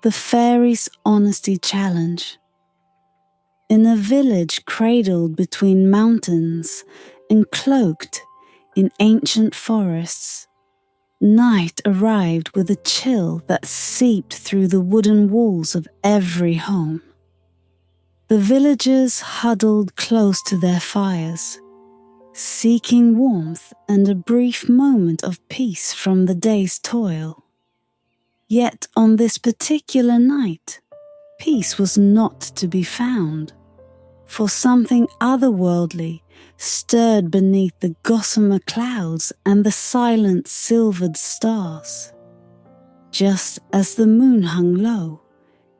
The fairy's honesty challenge. In a village cradled between mountains and cloaked in ancient forests, night arrived with a chill that seeped through the wooden walls of every home. The villagers huddled close to their fires, seeking warmth and a brief moment of peace from the day's toil. Yet on this particular night, peace was not to be found, for something otherworldly stirred beneath the gossamer clouds and the silent silvered stars. Just as the moon hung low,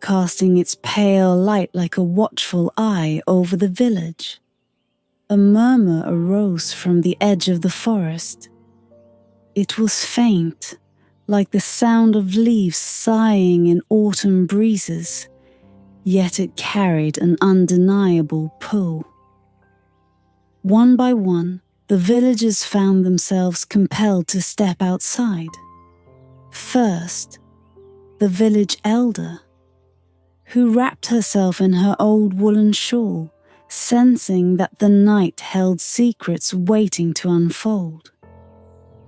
casting its pale light like a watchful eye over the village, a murmur arose from the edge of the forest. It was faint, like the sound of leaves sighing in autumn breezes, yet it carried an undeniable pull. One by one, the villagers found themselves compelled to step outside. First, the village elder, who wrapped herself in her old woolen shawl, sensing that the night held secrets waiting to unfold.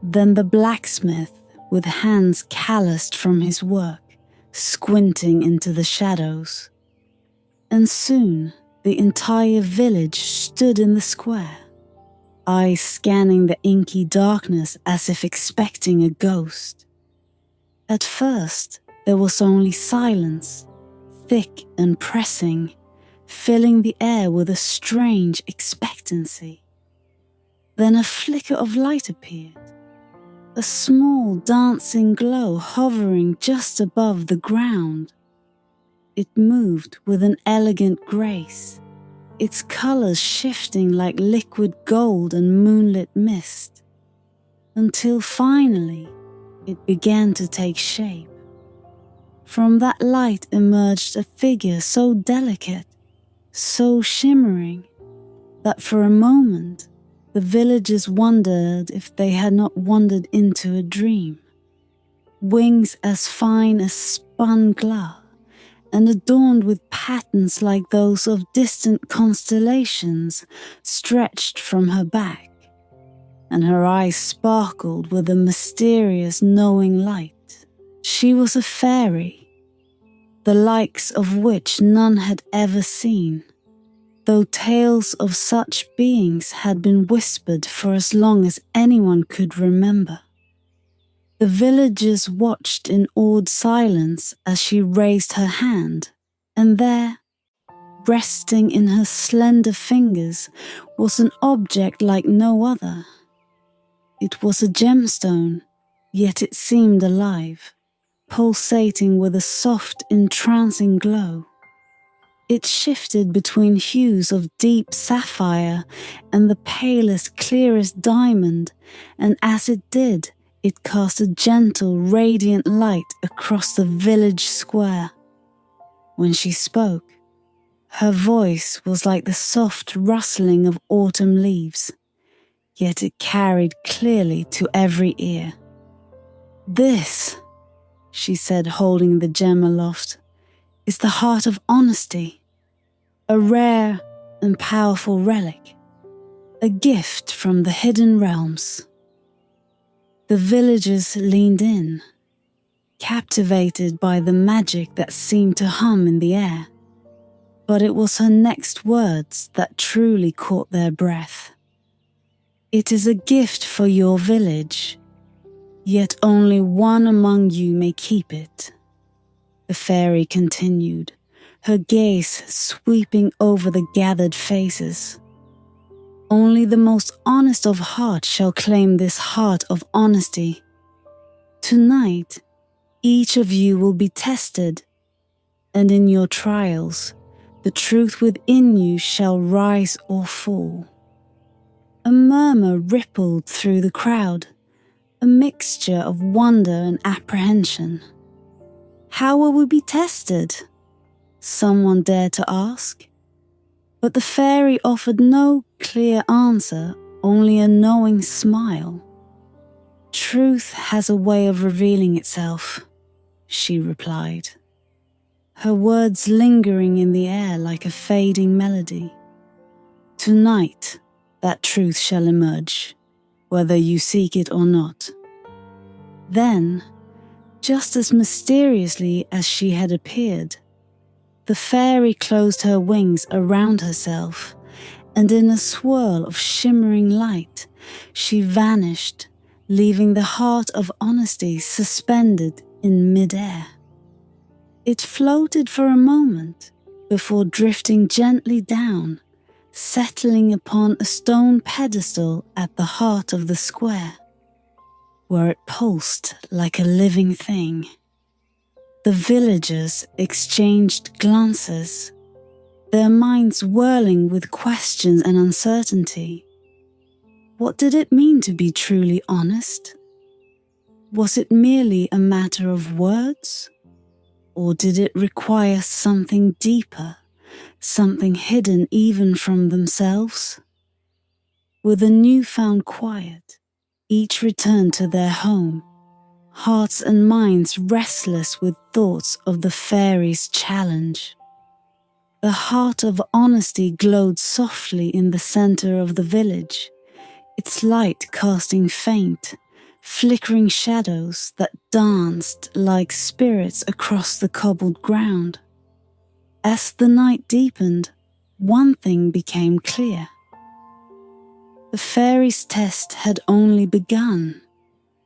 Then the blacksmith, with hands calloused from his work, squinting into the shadows. And soon the entire village stood in the square, eyes scanning the inky darkness as if expecting a ghost. At first, there was only silence, thick and pressing, filling the air with a strange expectancy. Then a flicker of light appeared, a small dancing glow hovering just above the ground. It moved with an elegant grace, its colors shifting like liquid gold and moonlit mist, until finally it began to take shape. From that light emerged a figure so delicate, so shimmering, that for a moment the villagers wondered if they had not wandered into a dream. Wings as fine as spun glass, and adorned with patterns like those of distant constellations, stretched from her back, and her eyes sparkled with a mysterious knowing light. She was a fairy, the likes of which none had ever seen, though tales of such beings had been whispered for as long as anyone could remember. The villagers watched in awed silence as she raised her hand, and there, resting in her slender fingers, was an object like no other. It was a gemstone, yet it seemed alive, pulsating with a soft, entrancing glow. It shifted between hues of deep sapphire and the palest, clearest diamond, and as it did, it cast a gentle, radiant light across the village square. When she spoke, her voice was like the soft rustling of autumn leaves, yet it carried clearly to every ear. "This," she said, holding the gem aloft, "is the heart of honesty, a rare and powerful relic, a gift from the hidden realms." The villagers leaned in, captivated by the magic that seemed to hum in the air. But it was her next words that truly caught their breath. "It is a gift for your village, yet only one among you may keep it," the fairy continued, her gaze sweeping over the gathered faces. "Only the most honest of hearts shall claim this heart of honesty. Tonight, each of you will be tested, and in your trials, the truth within you shall rise or fall." A murmur rippled through the crowd, a mixture of wonder and apprehension. "How will we be tested?" someone dared to ask. But the fairy offered no clear answer, only a knowing smile. "Truth has a way of revealing itself," she replied. her words lingering in the air like a fading melody. Tonight, that truth shall emerge, whether you seek it or not. Then, just as mysteriously as she had appeared, the fairy closed her wings around herself, and in a swirl of shimmering light, she vanished, leaving the heart of honesty suspended in midair. It floated for a moment before drifting gently down, settling upon a stone pedestal at the heart of the square, where it pulsed like a living thing. The villagers exchanged glances, their minds whirling with questions and uncertainty. What did it mean to be truly honest? Was it merely a matter of words? Or did it require something deeper, something hidden even from themselves? With a newfound quiet, each returned to their home, hearts and minds restless with thoughts of the fairy's challenge. The heart of honesty glowed softly in the center of the village, its light casting faint, flickering shadows that danced like spirits across the cobbled ground. As the night deepened, one thing became clear. The fairy's test had only begun,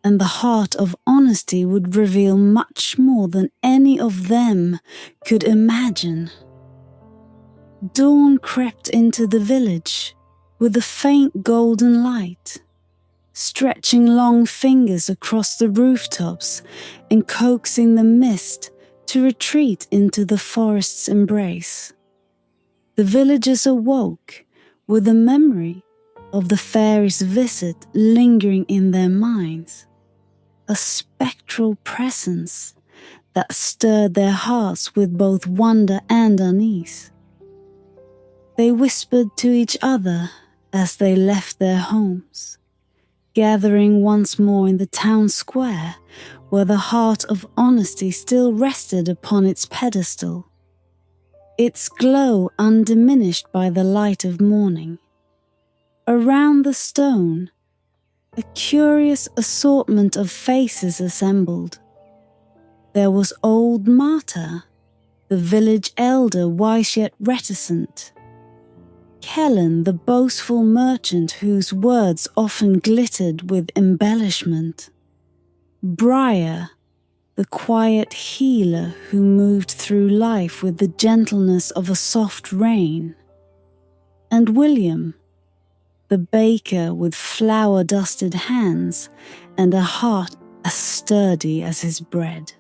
and the heart of honesty would reveal much more than any of them could imagine. Dawn crept into the village with a faint golden light, stretching long fingers across the rooftops and coaxing the mist to retreat into the forest's embrace. The villagers awoke with the memory of the fairy's visit lingering in their minds, a spectral presence that stirred their hearts with both wonder and unease. They whispered to each other as they left their homes, gathering once more in the town square where the heart of honesty still rested upon its pedestal, its glow undiminished by the light of morning. Around the stone, a curious assortment of faces assembled. There was old Marta, the village elder, wise yet reticent; Kellen, the boastful merchant whose words often glittered with embellishment; Briar, the quiet healer who moved through life with the gentleness of a soft rain; and William, the baker with flour-dusted hands and a heart as sturdy as his bread.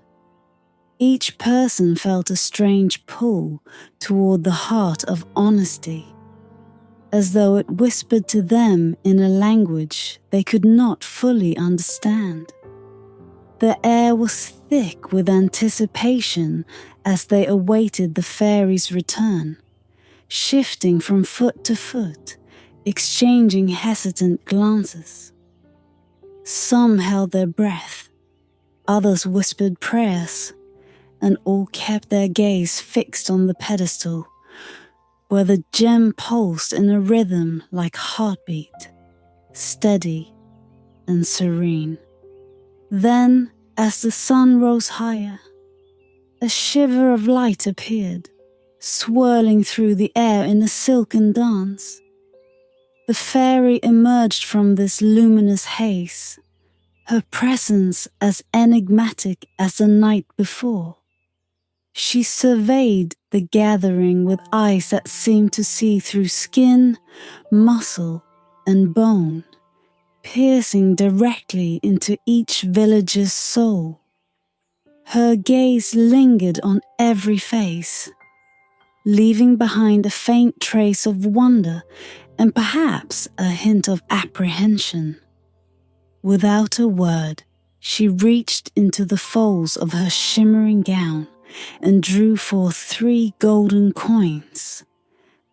Each person felt a strange pull toward the heart of honesty, as though it whispered to them in a language they could not fully understand. The air was thick with anticipation as they awaited the fairy's return, shifting from foot to foot, exchanging hesitant glances. Some held their breath, others whispered prayers, and all kept their gaze fixed on the pedestal, where the gem pulsed in a rhythm like heartbeat, steady and serene. Then, as the sun rose higher, a shiver of light appeared, swirling through the air in a silken dance. The fairy emerged from this luminous haze, her presence as enigmatic as the night before. She surveyed the gathering with eyes that seemed to see through skin, muscle, and bone, piercing directly into each villager's soul. Her gaze lingered on every face, leaving behind a faint trace of wonder and perhaps a hint of apprehension. Without a word, she reached into the folds of her shimmering gown and drew forth 3 golden coins,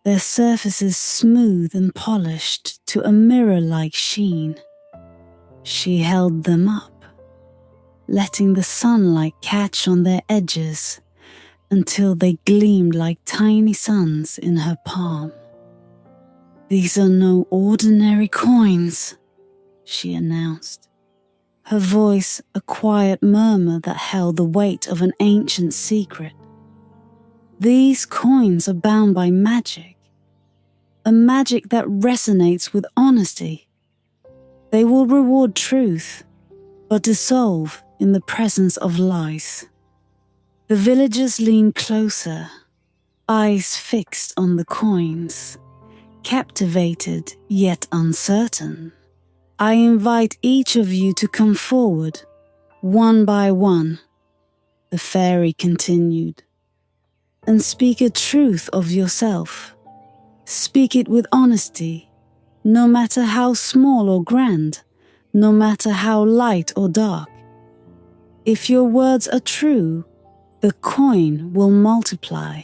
their surfaces smooth and polished to a mirror-like sheen. She held them up, letting the sunlight catch on their edges, until they gleamed like tiny suns in her palm. "These are no ordinary coins," she announced, her voice a quiet murmur that held the weight of an ancient secret. "These coins are bound by magic, a magic that resonates with honesty. They will reward truth, but dissolve in the presence of lies." The villagers leaned closer, eyes fixed on the coins, captivated yet uncertain. "I invite each of you to come forward, one by one," the fairy continued, "and speak a truth of yourself. Speak it with honesty, no matter how small or grand, no matter how light or dark. If your words are true, the coin will multiply,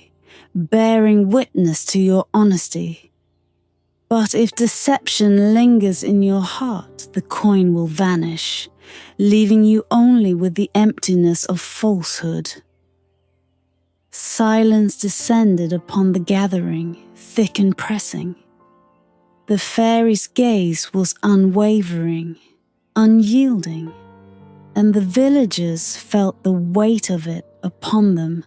bearing witness to your honesty. But if deception lingers in your heart, the coin will vanish, leaving you only with the emptiness of falsehood." Silence descended upon the gathering, thick and pressing. The fairy's gaze was unwavering, unyielding, and the villagers felt the weight of it upon them,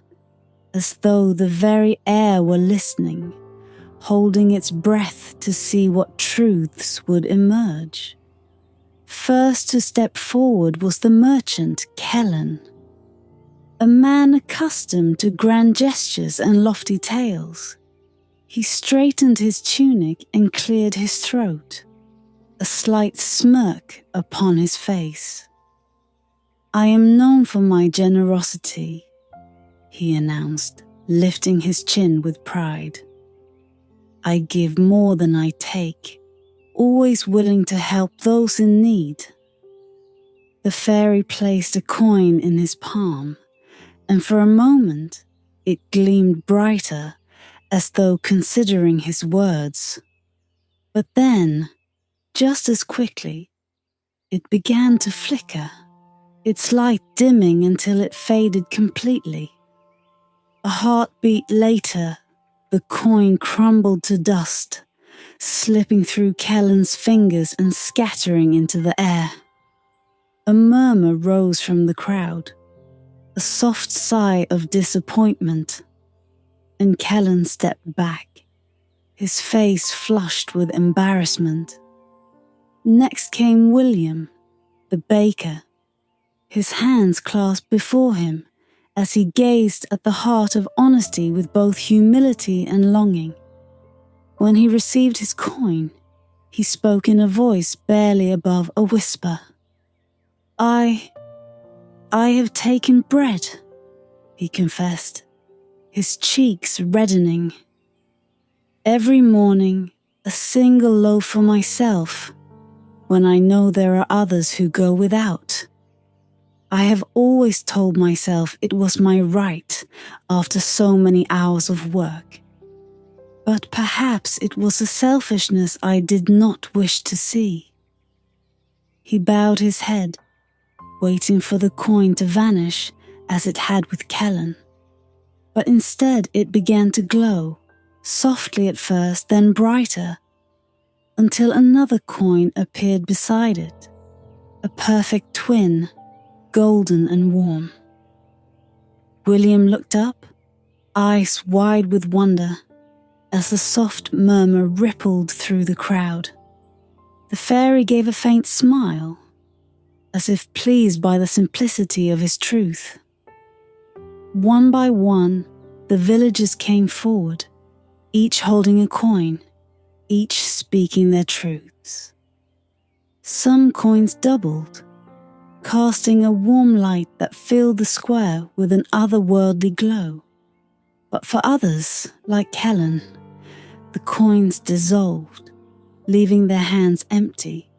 as though the very air were listening, holding its breath to see what truths would emerge. First to step forward was the merchant, Kellen, a man accustomed to grand gestures and lofty tales. He straightened his tunic and cleared his throat, a slight smirk upon his face. "I am known for my generosity," he announced, lifting his chin with pride. "I give more than I take, always willing to help those in need." The fairy placed a coin in his palm, and for a moment it gleamed brighter, as though considering his words. But then, just as quickly, it began to flicker, its light dimming until it faded completely. A heartbeat later, the coin crumbled to dust, slipping through Kellen's fingers and scattering into the air. A murmur rose from the crowd, a soft sigh of disappointment, and Kellen stepped back, his face flushed with embarrassment. Next came William, the baker, his hands clasped before him as he gazed at the heart of honesty with both humility and longing. When he received his coin, he spoke in a voice barely above a whisper. I have taken bread," he confessed, his cheeks reddening. "Every morning, a single loaf for myself, when I know there are others who go without. I have always told myself it was my right after so many hours of work. But perhaps it was a selfishness I did not wish to see." He bowed his head, waiting for the coin to vanish as it had with Kellen. But instead it began to glow, softly at first, then brighter, until another coin appeared beside it, a perfect twin, golden and warm. William looked up, eyes wide with wonder, as a soft murmur rippled through the crowd. The fairy gave a faint smile, as if pleased by the simplicity of his truth. One by one, the villagers came forward, each holding a coin, each speaking their truths. Some coins doubled, casting a warm light that filled the square with an otherworldly glow. But for others, like Kellen, the coins dissolved, leaving their hands empty.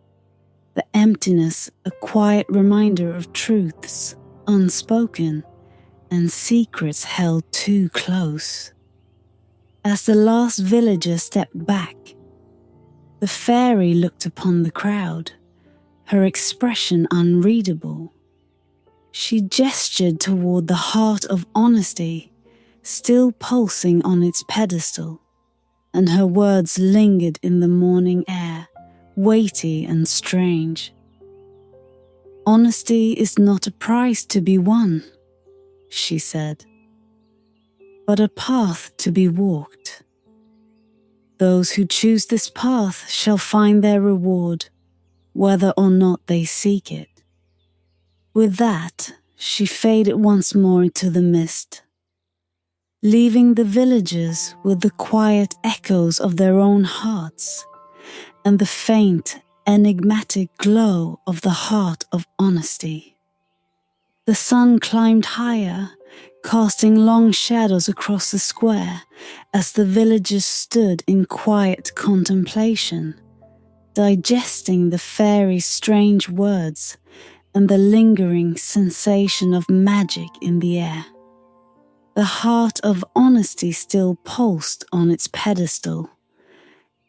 The emptiness a quiet reminder of truths unspoken and secrets held too close. As the last villager stepped back, the fairy looked upon the crowd, her expression unreadable. She gestured toward the heart of honesty, still pulsing on its pedestal, and her words lingered in the morning air, weighty and strange. "Honesty is not a prize to be won," she said, "but a path to be walked. Those who choose this path shall find their reward, whether or not they seek it." With that, she faded once more into the mist, leaving the villagers with the quiet echoes of their own hearts and the faint, enigmatic glow of the heart of honesty. The sun climbed higher, casting long shadows across the square as the villagers stood in quiet contemplation, digesting the fairy's strange words and the lingering sensation of magic in the air. The heart of honesty still pulsed on its pedestal,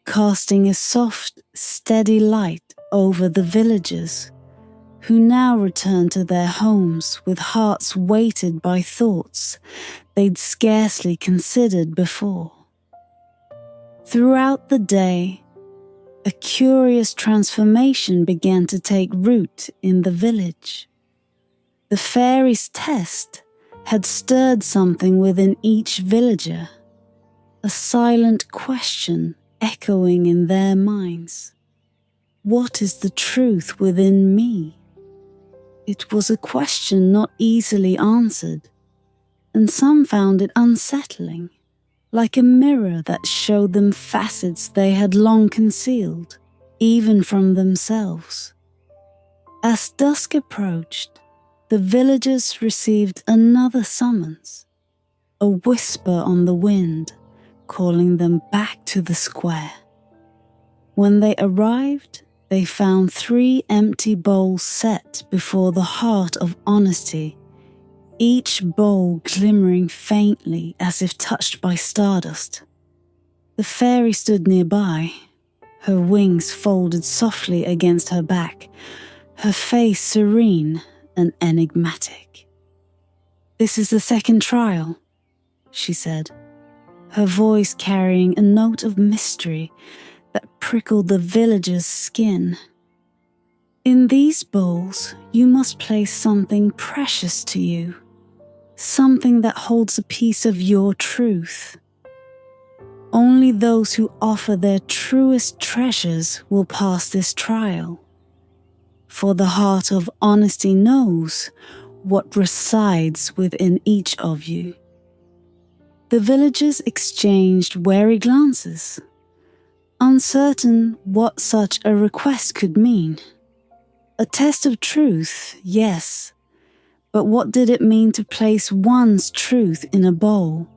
casting a soft, steady light over the villagers, who now returned to their homes with hearts weighted by thoughts they'd scarcely considered before. Throughout the day, a curious transformation began to take root in the village. The fairy's test had stirred something within each villager, a silent question echoing in their minds. What is the truth within me? It was a question not easily answered, and some found it unsettling, like a mirror that showed them facets they had long concealed, even from themselves. As dusk approached, the villagers received another summons, a whisper on the wind, calling them back to the square. When they arrived, they found 3 empty bowls set before the heart of honesty, each bowl glimmering faintly as if touched by stardust. The fairy stood nearby, her wings folded softly against her back, her face serene and enigmatic. "This is the second trial," she said, her voice carrying a note of mystery that prickled the villager's skin. "In these bowls, you must place something precious to you, something that holds a piece of your truth. Only those who offer their truest treasures will pass this trial, for the heart of honesty knows what resides within each of you." The villagers exchanged wary glances, uncertain what such a request could mean. A test of truth, yes, but what did it mean to place one's truth in a bowl?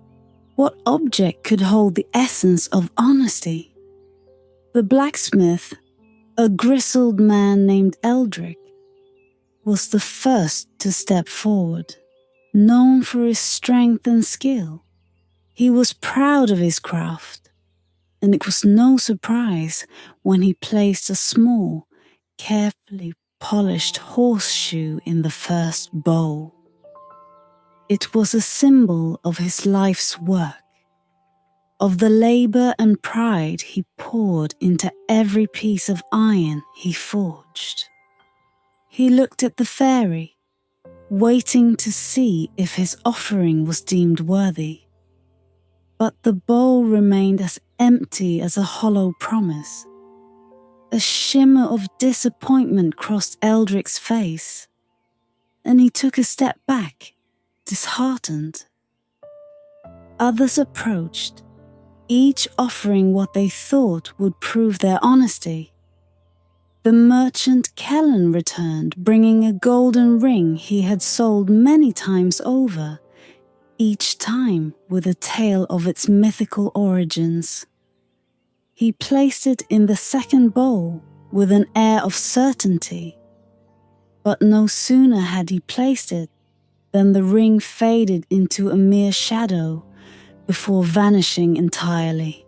What object could hold the essence of honesty? The blacksmith, a grizzled man named Eldrick, was the first to step forward, known for his strength and skill. He was proud of his craft, and it was no surprise when he placed a small, carefully polished horseshoe in the first bowl. It was a symbol of his life's work, of the labor and pride he poured into every piece of iron he forged. He looked at the fairy, waiting to see if his offering was deemed worthy. But the bowl remained as empty as a hollow promise. A shimmer of disappointment crossed Eldrick's face, and he took a step back, disheartened. Others approached, each offering what they thought would prove their honesty. The merchant Kellen returned, bringing a golden ring he had sold many times over, each time with a tale of its mythical origins. He placed it in the second bowl with an air of certainty, but no sooner had he placed it than the ring faded into a mere shadow before vanishing entirely.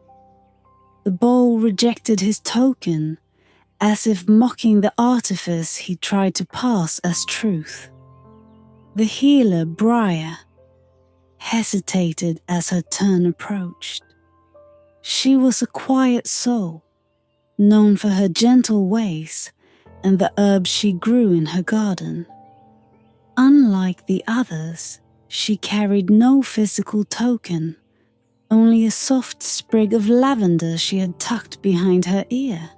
The bowl rejected his token, as if mocking the artifice he tried to pass as truth. The healer, Briar, hesitated as her turn approached. She was a quiet soul, known for her gentle ways and the herbs she grew in her garden. Unlike the others, she carried no physical token, only a soft sprig of lavender she had tucked behind her ear.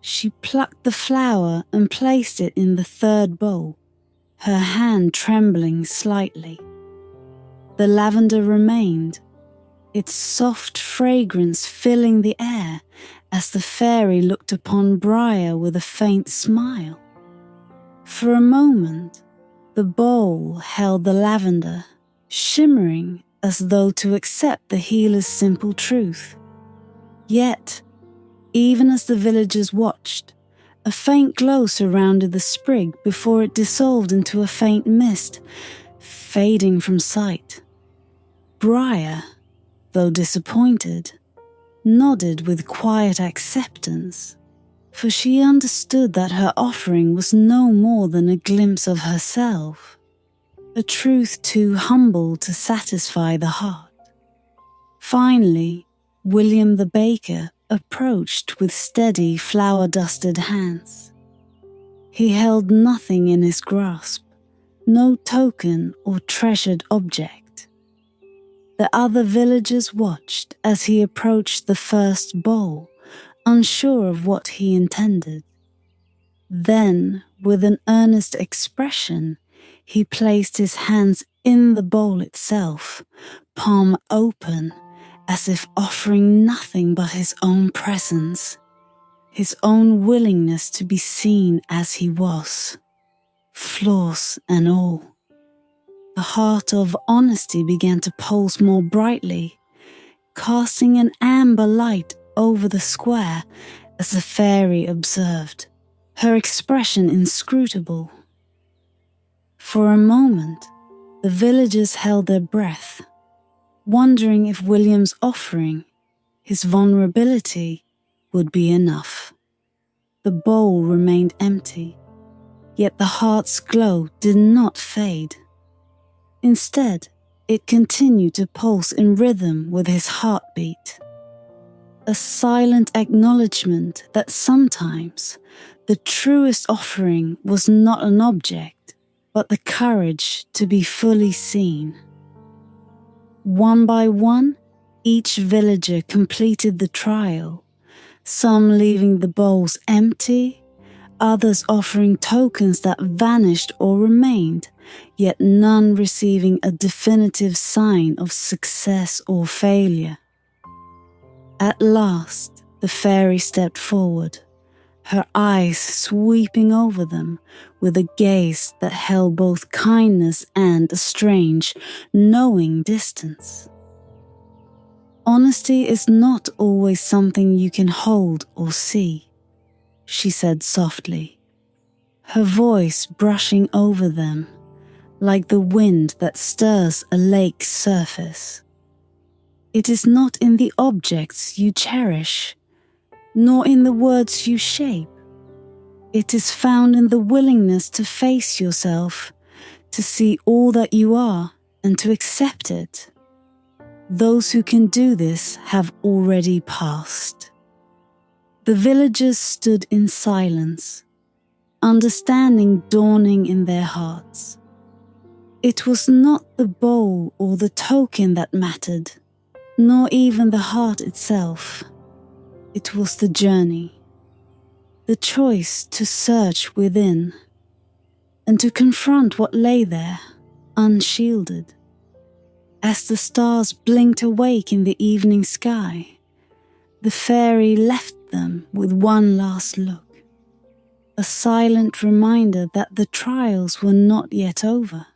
She plucked the flower and placed it in the third bowl, her hand trembling slightly. The lavender remained, its soft fragrance filling the air as the fairy looked upon Briar with a faint smile. For a moment, the bowl held the lavender, shimmering as though to accept the healer's simple truth. Yet, even as the villagers watched, a faint glow surrounded the sprig before it dissolved into a faint mist, fading from sight. Briar, though disappointed, nodded with quiet acceptance, for she understood that her offering was no more than a glimpse of herself, a truth too humble to satisfy the heart. Finally, William the baker approached with steady, flour-dusted hands. He held nothing in his grasp, no token or treasured object. The other villagers watched as he approached the first bowl, unsure of what he intended. Then, with an earnest expression, he placed his hands in the bowl itself, palm open, as if offering nothing but his own presence, his own willingness to be seen as he was, flaws and all. The heart of honesty began to pulse more brightly, casting an amber light over the square as the fairy observed, her expression inscrutable. For a moment, the villagers held their breath, wondering if William's offering, his vulnerability, would be enough. The bowl remained empty, yet the heart's glow did not fade. Instead, it continued to pulse in rhythm with his heartbeat. A silent acknowledgement that sometimes the truest offering was not an object, but the courage to be fully seen. One by one, each villager completed the trial, some leaving the bowls empty, others offering tokens that vanished or remained, yet none receiving a definitive sign of success or failure. At last, the fairy stepped forward, her eyes sweeping over them with a gaze that held both kindness and a strange, knowing distance. Honesty is not always something you can hold or see, she said softly, her voice brushing over them like the wind that stirs a lake's surface. It is not in the objects you cherish, nor in the words you shape. It is found in the willingness to face yourself, to see all that you are, and to accept it. Those who can do this have already passed. The villagers stood in silence, understanding dawning in their hearts. It was not the bowl or the token that mattered, nor even the heart itself. It was the journey, the choice to search within, and to confront what lay there, unshielded. As the stars blinked awake in the evening sky, the fairy left them with one last look, a silent reminder that the trials were not yet over,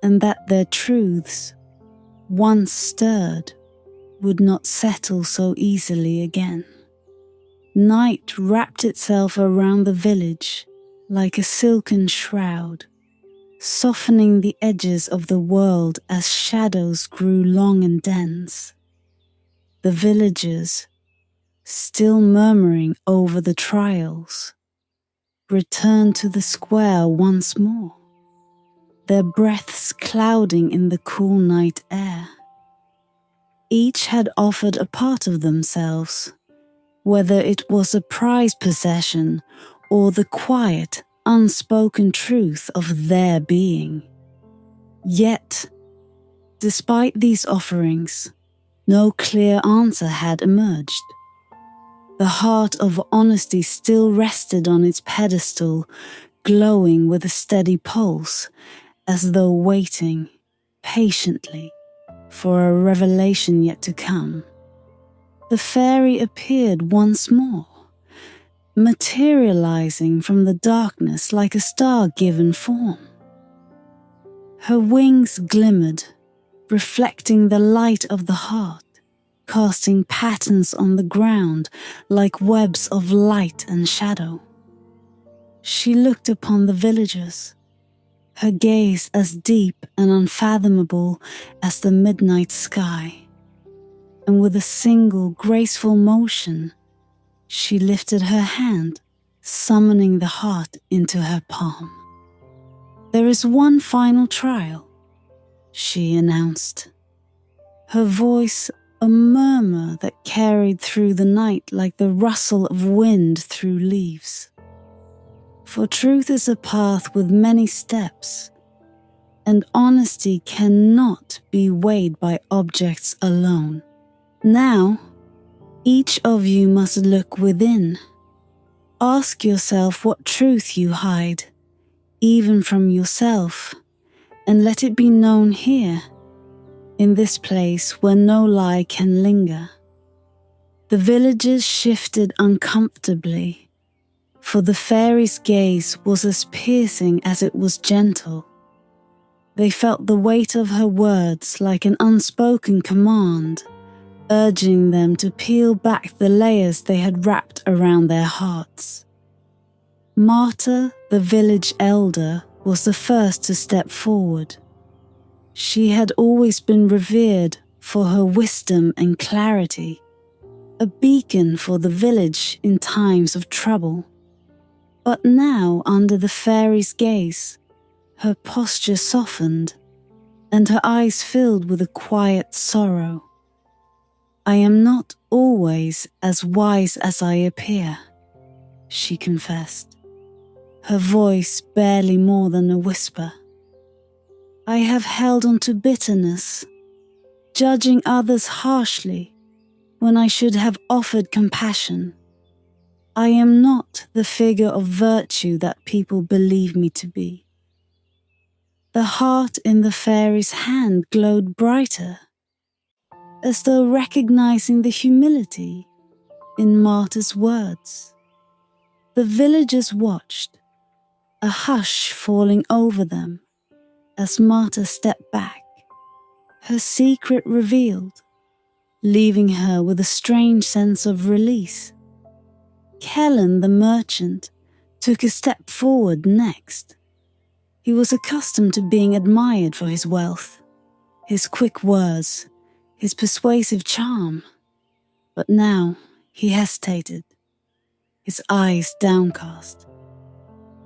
and that their truths, once stirred, would not settle so easily again. Night wrapped itself around the village like a silken shroud, softening the edges of the world as shadows grew long and dense. The villagers, still murmuring over the trials, returned to the square once more, their breaths clouding in the cool night air. Each had offered a part of themselves, whether it was a prized possession or the quiet, unspoken truth of their being. Yet, despite these offerings, no clear answer had emerged. The heart of honesty still rested on its pedestal, glowing with a steady pulse, as though waiting, patiently, for a revelation yet to come. The fairy appeared once more, materializing from the darkness like a star given form. Her wings glimmered, reflecting the light of the heart, casting patterns on the ground like webs of light and shadow. She looked upon the villagers, her gaze as deep and unfathomable as the midnight sky, and with a single graceful motion, she lifted her hand, summoning the heart into her palm. "There is one final trial," she announced, her voice a murmur that carried through the night like the rustle of wind through leaves. "For truth is a path with many steps, and honesty cannot be weighed by objects alone. Now, each of you must look within. Ask yourself what truth you hide, even from yourself, and let it be known here, in this place where no lie can linger." The villagers shifted uncomfortably, for the fairy's gaze was as piercing as it was gentle. They felt the weight of her words like an unspoken command, urging them to peel back the layers they had wrapped around their hearts. Marta, the village elder, was the first to step forward. She had always been revered for her wisdom and clarity, a beacon for the village in times of trouble. But now, under the fairy's gaze, her posture softened, and her eyes filled with a quiet sorrow. "I am not always as wise as I appear," she confessed, her voice barely more than a whisper. "I have held on to bitterness, judging others harshly when I should have offered compassion. I am not the figure of virtue that people believe me to be." The heart in the fairy's hand glowed brighter, as though recognizing the humility in Marta's words. The villagers watched, a hush falling over them as Marta stepped back, her secret revealed, leaving her with a strange sense of release. Kellen, the merchant, took a step forward next. He was accustomed to being admired for his wealth, his quick words, his persuasive charm. But now he hesitated, his eyes downcast.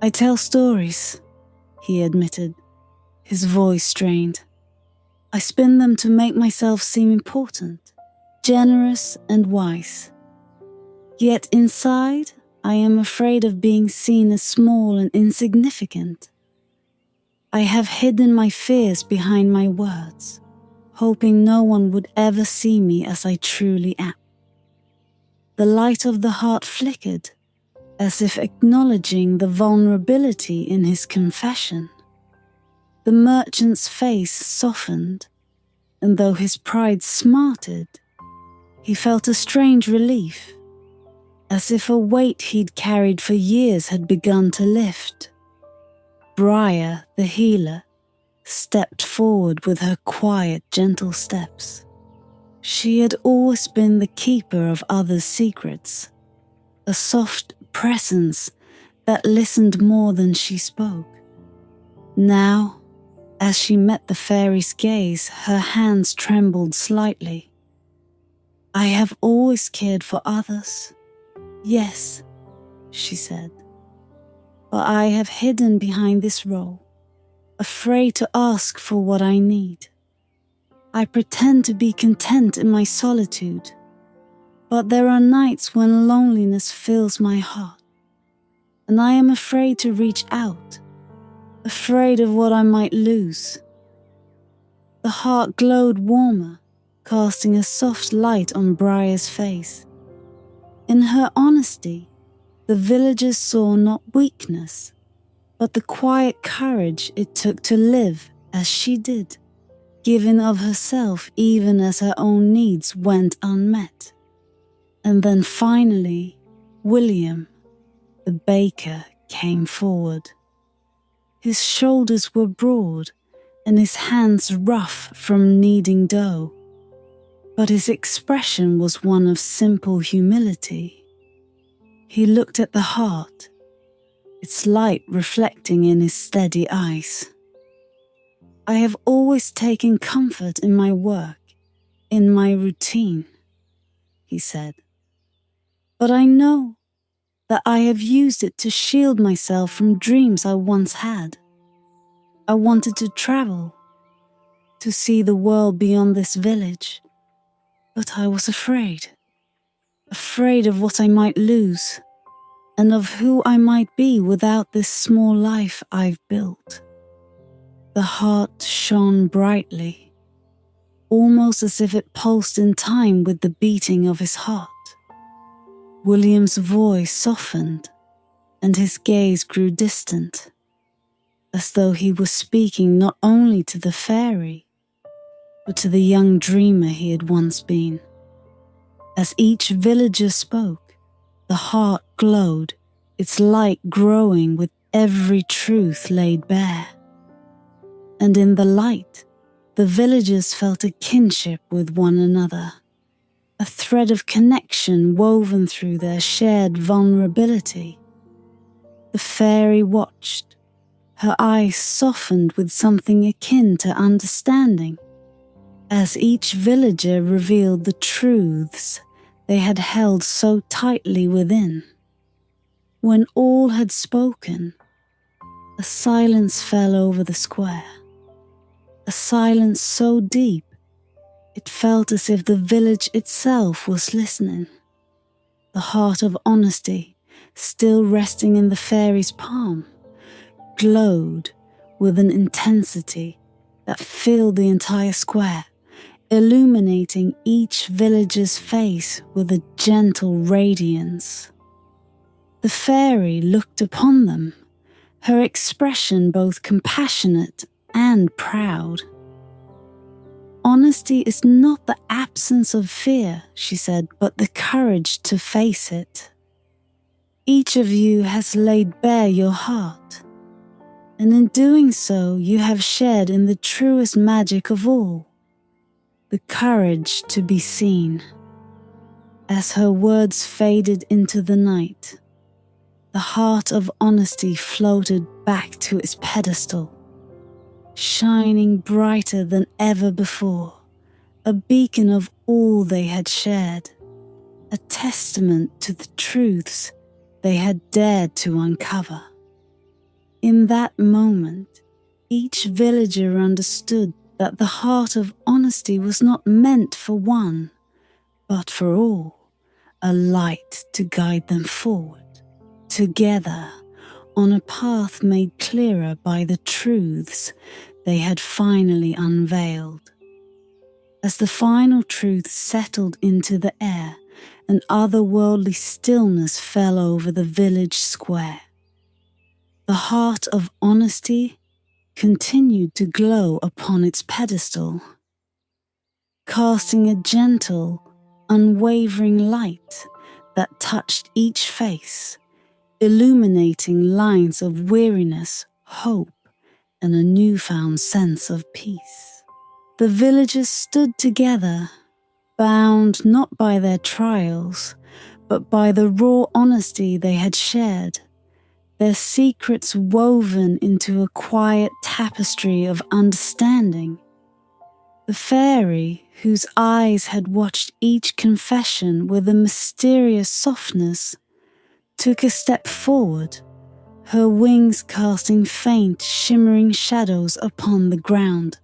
"I tell stories," he admitted, his voice strained. "I spin them to make myself seem important, generous and wise. Yet inside, I am afraid of being seen as small and insignificant. I have hidden my fears behind my words, hoping no one would ever see me as I truly am." The light of the heart flickered, as if acknowledging the vulnerability in his confession. The merchant's face softened, and though his pride smarted, he felt a strange relief, as if a weight he'd carried for years had begun to lift. Briar, the healer, stepped forward with her quiet, gentle steps. She had always been the keeper of others' secrets, a soft presence that listened more than she spoke. Now, as she met the fairy's gaze, her hands trembled slightly. "I have always cared for others, yes," she said, "but I have hidden behind this role. afraid to ask for what I need. I pretend to be content in my solitude, but there are nights when loneliness fills my heart, and I am afraid to reach out, afraid of what I might lose. The heart glowed warmer, casting a soft light on Briar's face. In her honesty, the villagers saw not weakness, but the quiet courage it took to live as she did, giving of herself even as her own needs went unmet. And then finally, William, the baker, came forward. His shoulders were broad and his hands rough from kneading dough, but his expression was one of simple humility. He looked at the heart, its light reflecting in his steady eyes. I have always taken comfort in my work, in my routine, he said. But I know that I have used it to shield myself from dreams I once had. I wanted to travel, to see the world beyond this village, but I was afraid of what I might lose, and of who I might be without this small life I've built. The heart shone brightly, almost as if it pulsed in time with the beating of his heart. William's voice softened, and his gaze grew distant, as though he was speaking not only to the fairy, but to the young dreamer he had once been. As each villager spoke, the heart glowed, its light growing with every truth laid bare. And in the light, the villagers felt a kinship with one another, a thread of connection woven through their shared vulnerability. The fairy watched, her eyes softened with something akin to understanding, as each villager revealed the truths they had held so tightly within. When all had spoken, a silence fell over the square, a silence so deep it felt as if the village itself was listening. The heart of honesty, still resting in the fairy's palm, glowed with an intensity that filled the entire square, illuminating each villager's face with a gentle radiance. The fairy looked upon them, her expression both compassionate and proud. Honesty is not the absence of fear, she said, but the courage to face it. Each of you has laid bare your heart, and in doing so you have shared in the truest magic of all, the courage to be seen. As her words faded into the night, the heart of honesty floated back to its pedestal, shining brighter than ever before, a beacon of all they had shared, a testament to the truths they had dared to uncover. In that moment, each villager understood that the heart of honesty was not meant for one, but for all, a light to guide them forward, together, on a path made clearer by the truths they had finally unveiled. As the final truth settled into the air, an otherworldly stillness fell over the village square. The heart of honesty continued to glow upon its pedestal, casting a gentle, unwavering light that touched each face, illuminating lines of weariness, hope, and a newfound sense of peace. The villagers stood together, bound not by their trials, but by the raw honesty they had shared, their secrets woven into a quiet tapestry of understanding. The fairy, whose eyes had watched each confession with a mysterious softness, took a step forward, her wings casting faint, shimmering shadows upon the ground.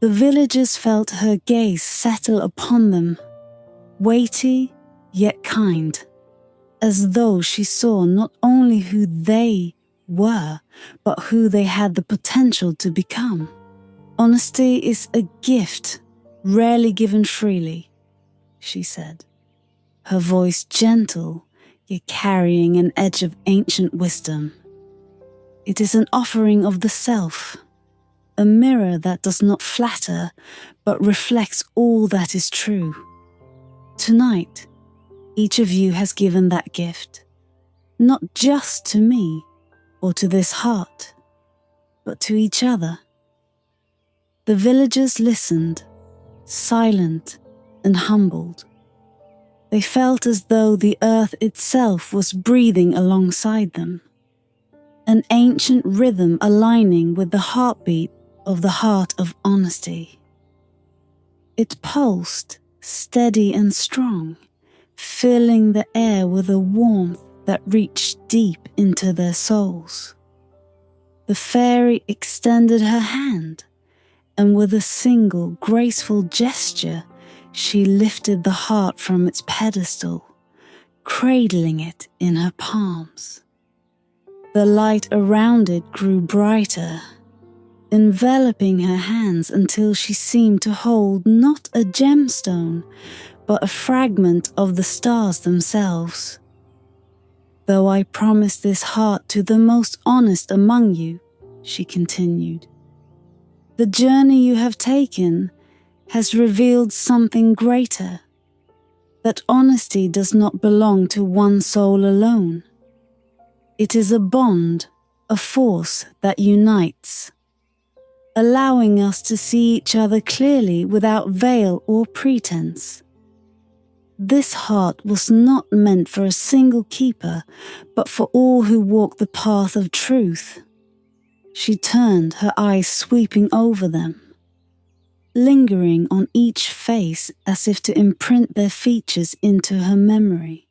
The villagers felt her gaze settle upon them, weighty yet kind, as though she saw not only who they were, but who they had the potential to become. Honesty is a gift rarely given freely, she said, her voice gentle yet carrying an edge of ancient wisdom. It is an offering of the self, a mirror that does not flatter but reflects all that is true. Tonight, each of you has given that gift, not just to me or to this heart, but to each other. The villagers listened, silent and humbled. They felt as though the earth itself was breathing alongside them, an ancient rhythm aligning with the heartbeat of the heart of honesty. It pulsed, steady and strong, filling the air with a warmth that reached deep into their souls. The fairy extended her hand, and with a single graceful gesture, she lifted the heart from its pedestal, cradling it in her palms. The light around it grew brighter, enveloping her hands until she seemed to hold not a gemstone, but a fragment of the stars themselves. Though I promise this heart to the most honest among you, she continued, the journey you have taken has revealed something greater, that honesty does not belong to one soul alone. It is a bond, a force that unites, allowing us to see each other clearly without veil or pretense. This heart was not meant for a single keeper, but for all who walk the path of truth. She turned, her eyes sweeping over them, lingering on each face as if to imprint their features into her memory.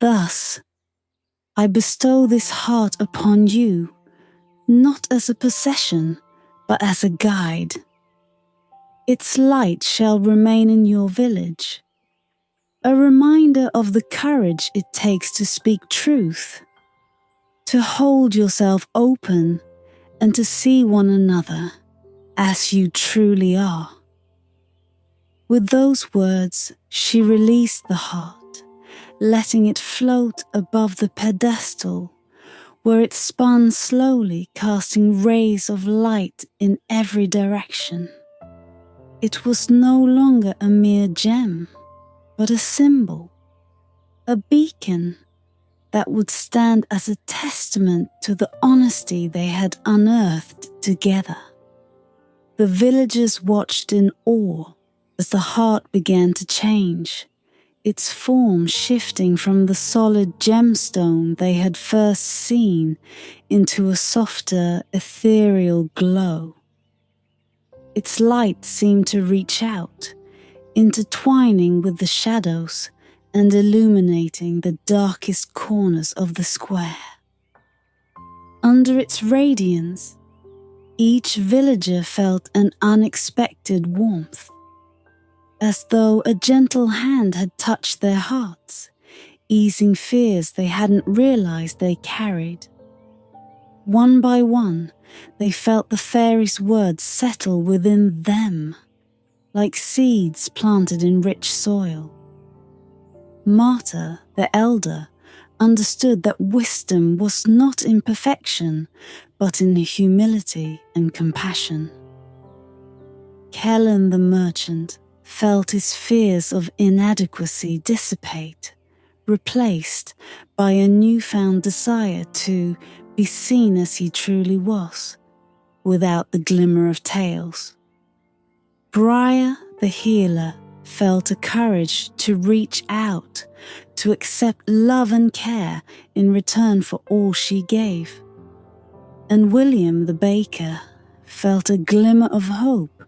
Thus, I bestow this heart upon you, not as a possession, but as a guide. Its light shall remain in your village, a reminder of the courage it takes to speak truth, to hold yourself open and to see one another as you truly are. With those words, she released the heart, letting it float above the pedestal, where it spun slowly, casting rays of light in every direction. It was no longer a mere gem, but a symbol, a beacon that would stand as a testament to the honesty they had unearthed together. The villagers watched in awe as the heart began to change, its form shifting from the solid gemstone they had first seen into a softer, ethereal glow. Its light seemed to reach out, intertwining with the shadows and illuminating the darkest corners of the square. Under its radiance, each villager felt an unexpected warmth, as though a gentle hand had touched their hearts, easing fears they hadn't realized they carried. One by one, they felt the fairy's words settle within them, like seeds planted in rich soil. Marta, the elder, understood that wisdom was not in perfection, but in humility and compassion. Kellen the merchant felt his fears of inadequacy dissipate, replaced by a newfound desire to be seen as he truly was, without the glimmer of tales. Briar, the healer, felt a courage to reach out, to accept love and care in return for all she gave. And William, the baker, felt a glimmer of hope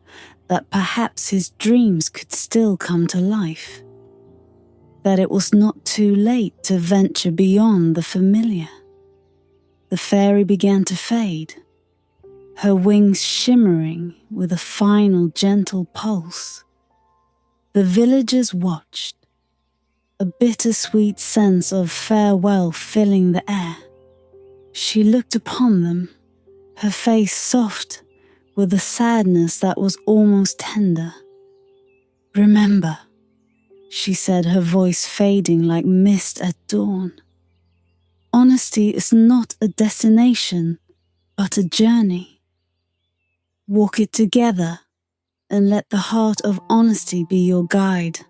that perhaps his dreams could still come to life, that it was not too late to venture beyond the familiar. the fairy began to fade, her wings shimmering with a final gentle pulse. The villagers watched, a bittersweet sense of farewell filling the air. She looked upon them, her face soft with a sadness that was almost tender. "Remember," she said, her voice fading like mist at dawn. "Honesty is not a destination, but a journey. Walk it together and let the heart of honesty be your guide,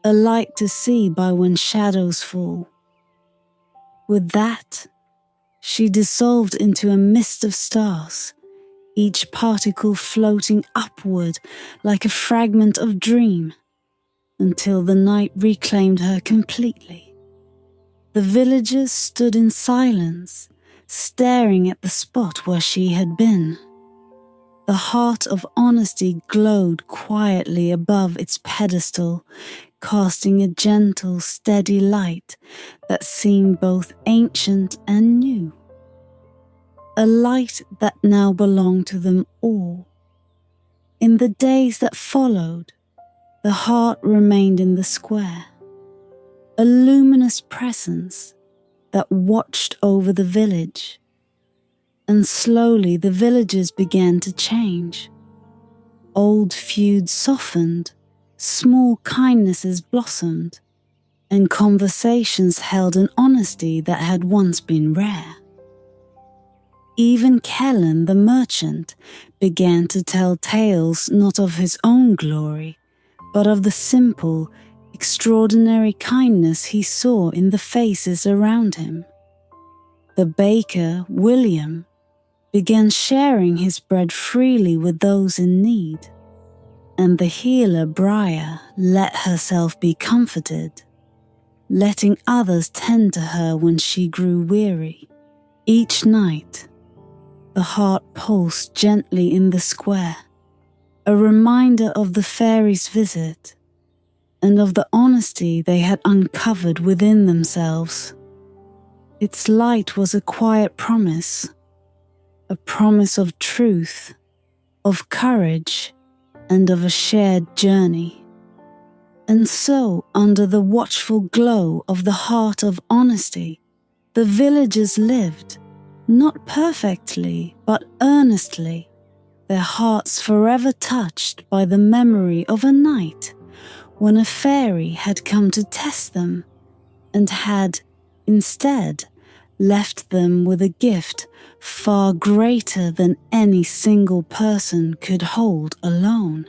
a light to see by when shadows fall." With that, she dissolved into a mist of stars, each particle floating upward like a fragment of dream, until the night reclaimed her completely. The villagers stood in silence, staring at the spot where she had been. The heart of honesty glowed quietly above its pedestal, casting a gentle, steady light that seemed both ancient and new. A light that now belonged to them all. In the days that followed, the heart remained in the square, a luminous presence that watched over the village. And slowly the villagers began to change. Old feuds softened, small kindnesses blossomed, and conversations held an honesty that had once been rare. Even Kellen the merchant began to tell tales not of his own glory, but of the simple, extraordinary kindness he saw in the faces around him. The baker, William, began sharing his bread freely with those in need, and the healer, Briar, let herself be comforted, letting others tend to her when she grew weary. Each night, the heart pulsed gently in the square, a reminder of the fairies' visit and of the honesty they had uncovered within themselves. Its light was a quiet promise, a promise of truth, of courage, and of a shared journey. And so, under the watchful glow of the heart of honesty, the villagers lived, not perfectly, but earnestly, their hearts forever touched by the memory of a night when a fairy had come to test them and had, instead, left them with a gift far greater than any single person could hold alone.